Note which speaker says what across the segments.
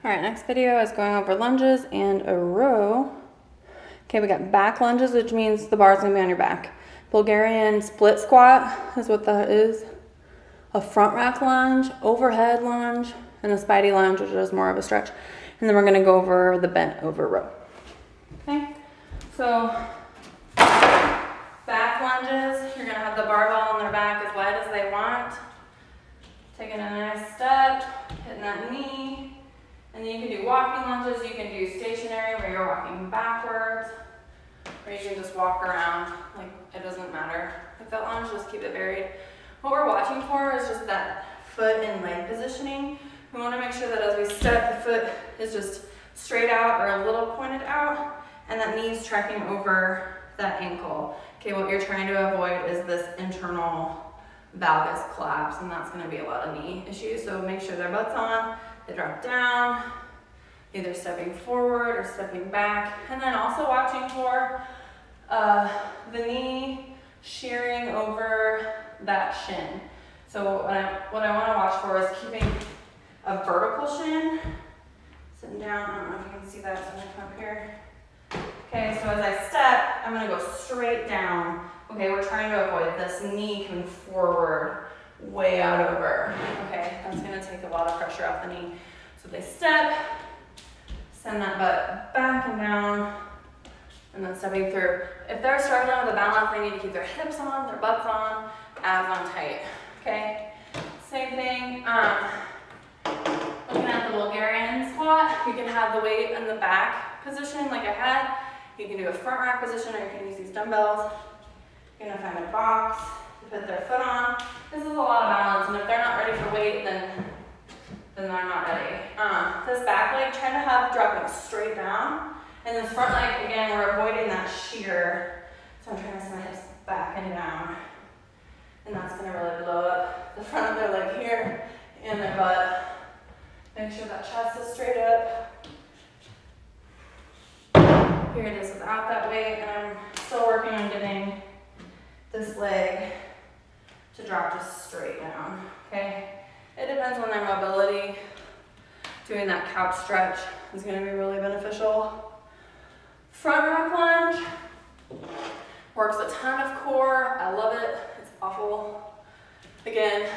Speaker 1: All right, next video is going over lunges and a row. Okay, we got back lunges, which means the bar's gonna be on your back. Bulgarian split squat is what that is. A front rack lunge, overhead lunge, and a spidey lunge, which is more of a stretch. And then we're gonna go over the bent over row. Okay, so back lunges, you're gonna have the barbell on their back as wide as they want. Taking a nice step, hitting that knee. And then you can do walking lunges, you can do stationary where you're walking backwards, or you can just walk around, like it doesn't matter. With that lunge, just keep it varied. What we're watching for is just that foot and leg positioning. We want to make sure that as we step, the foot is just straight out or a little pointed out, and that knee's tracking over that ankle. Okay, what you're trying to avoid is this internal valgus collapse, and that's going to be a lot of knee issues. So make sure their butt's on, they drop down, either stepping forward or stepping back, and then also watching for the knee shearing over that shin. So what I want to watch for is keeping a vertical shin. Sitting down, I don't know if you can see that, so I'm going to come up here. Okay, so as I step, I'm going to go straight down. Okay, we're trying to avoid this knee coming forward, way out over. Okay, that's going to take a lot of pressure off the knee. So they step, send that butt back and down, and then stepping through. If they're struggling with the balance, they need to keep their hips on, their butts on, abs on tight. Okay, same thing. Looking at the Bulgarian squat, you can have the weight in the back position like I had. You can do a front rack position, or you can use these dumbbells. You're gonna find a box to put their foot on. This is a lot of balance, and if they're not ready for weight, then they're not ready. This back leg, try to have dropping straight down. And this front leg, again, we're avoiding that shear. So I'm trying to send my hips back and down. And that's gonna really blow up the front of their leg here and their butt. Make sure that chest is straight up. Here it is without that weight, and I'm still working on getting this leg to drop just straight down, okay? It depends on their mobility. Doing that couch stretch is gonna be really beneficial. Front rack lunge works a ton of core. I love it, it's awful. Again,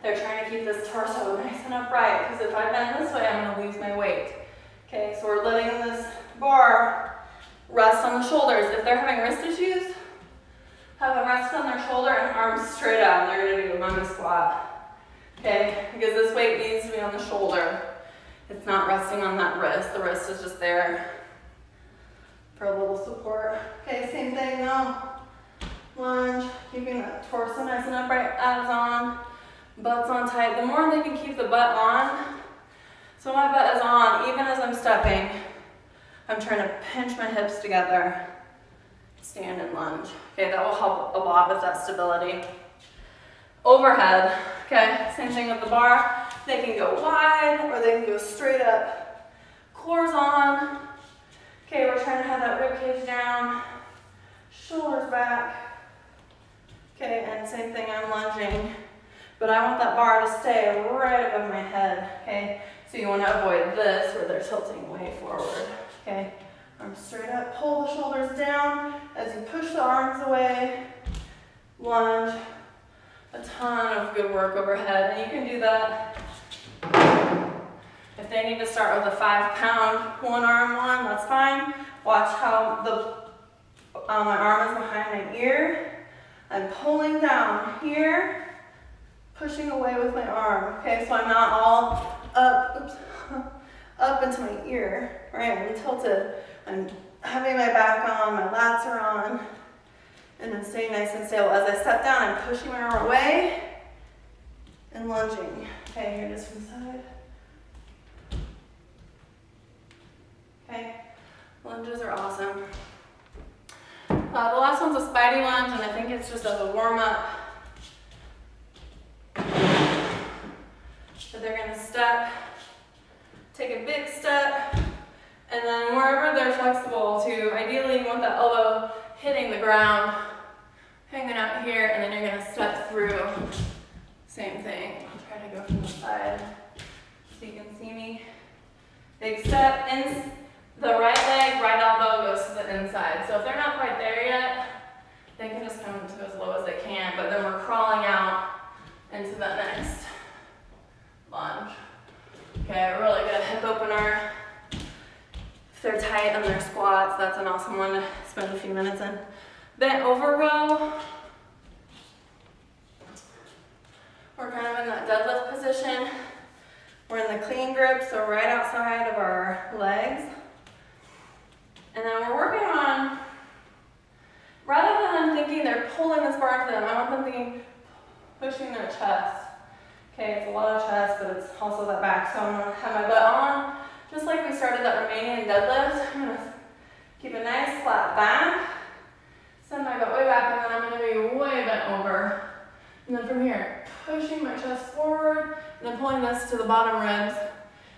Speaker 1: they're trying to keep this torso nice and upright, because if I bend this way, I'm gonna lose my weight. Okay, so we're letting this bar rest on the shoulders. If they're having wrist issues, have a rest on their shoulder and arms straight out. They're gonna do a mummy squat. Okay, because this weight needs to be on the shoulder. It's not resting on that wrist. The wrist is just there for a little support. Okay, same thing now. Lunge, keeping that torso nice and upright, abs on, butts on tight. The more they can keep the butt on, so my butt is on, even as I'm stepping, I'm trying to pinch my hips together, stand and lunge. Okay, that will help a lot with that stability. Overhead, okay, same thing with the bar. They can go wide or they can go straight up. Core's on. Okay, we're trying to have that rib cage down, shoulders back. Okay, and same thing, I'm lunging. But I want that bar to stay right above my head, okay? So you want to avoid this where they're tilting way forward, okay? Arms straight up, pull the shoulders down as you push the arms away, lunge. A ton of good work overhead, and you can do that. If they need to start with a 5-pound one arm one, that's fine. Watch how my arm is behind my ear. I'm pulling down here, pushing away with my arm. Okay, so I'm not all up into my ear, right? I'm tilted. I'm having my back on, my lats are on. And then staying nice and stable. As I step down, I'm pushing my arm away and lunging. Okay, here it is from the side. Okay, lunges are awesome. The last one's a spidey lunge, and I think it's just as a warm-up. So they're gonna step, take a big step, and then wherever they're flexible to, ideally you want the elbow hitting the ground, hanging out here, and then you're gonna step through. Same thing. I'll try to go from the side so you can see me. Big step, in the right leg, right elbow goes to the inside. So if they're not quite there yet, they can just come to as low as they can, but then we're crawling out into the next lunge. Okay, really good hip opener. If they're tight on their squats, that's an awesome one to spend a few minutes in. Bent over row. We're kind of in that deadlift position. We're in the clean grip, so right outside of our legs. And then we're working on, rather than thinking they're pulling this bar into them, I want them thinking, pushing their chest. Okay, it's a lot of chest, but it's also that back. So I'm gonna have my butt on, just like we started that Romanian deadlift. I'm gonna keep a nice flat back, send my butt way back, and then I'm gonna be way bent over. And then from here, pushing my chest forward, and then pulling this to the bottom ribs,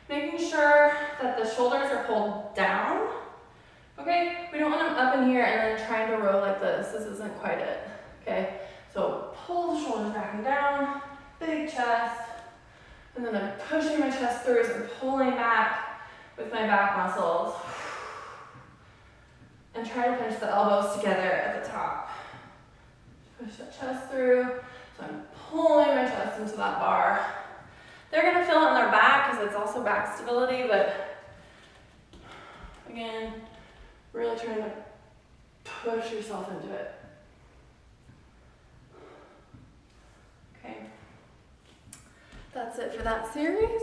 Speaker 1: making sure that the shoulders are pulled down. Okay, we don't want them up in here and then trying to row like this. This isn't quite it. Okay, so pull the shoulders back and down, big chest, and then I'm pushing my chest through, so I'm pulling back with my back muscles. And try to pinch the elbows together at the top. Push that chest through. So I'm pulling my chest into that bar. They're gonna feel it on their back because it's also back stability, but again, really trying to push yourself into it. Okay, that's it for that series.